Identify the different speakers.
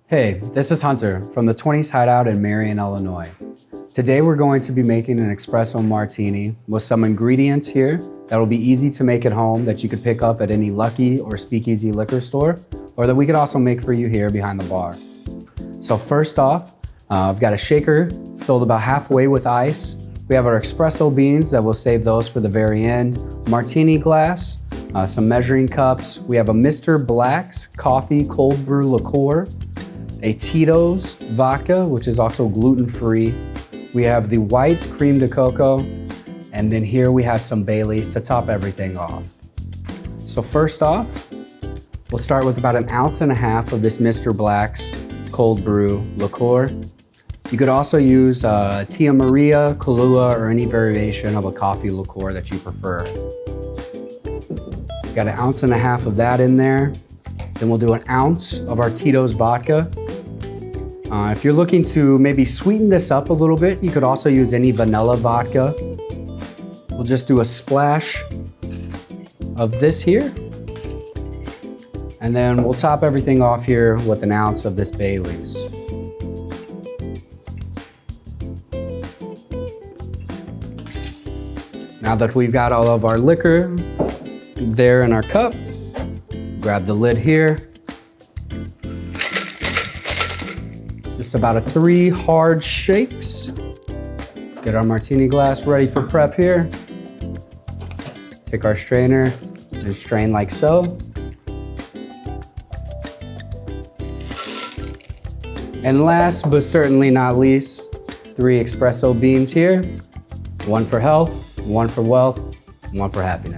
Speaker 1: Hey, this is Hunter from the 20s Hideout in Marion, Illinois. Today we're going to be making an espresso martini with some ingredients here that will be easy to make at home that you could pick up at any Lucky or Speakeasy liquor store, or that we could also make for you here behind the bar. So first off, I've got a shaker filled about halfway with ice. We have our espresso beans that we'll save those for the very end, martini glass, some measuring cups. We have a Mr. Black's coffee cold brew liqueur, a Tito's vodka, which is also gluten-free. We have the white cream de cocoa, and then here we have some Baileys to top everything off. So first off, we'll start with about 1.5 ounces of this Mr. Black's cold brew liqueur. You could also use Tia Maria, Kahlua, or any variation of a coffee liqueur that you prefer. Got 1.5 ounces of that in there. Then we'll do 1 ounce of our Tito's vodka. If you're looking to maybe sweeten this up a little bit, you could also use any vanilla vodka. We'll just do a splash of this here. And then we'll top everything off here with 1 ounce of this Baileys. Now that we've got all of our liquor there in our cup, grab the lid here. Just about 3 hard shakes. Get our martini glass ready for prep here. Take our strainer and strain like so. And last but certainly not least, 3 espresso beans here. 1 for health, 1 for wealth, 1 for happiness.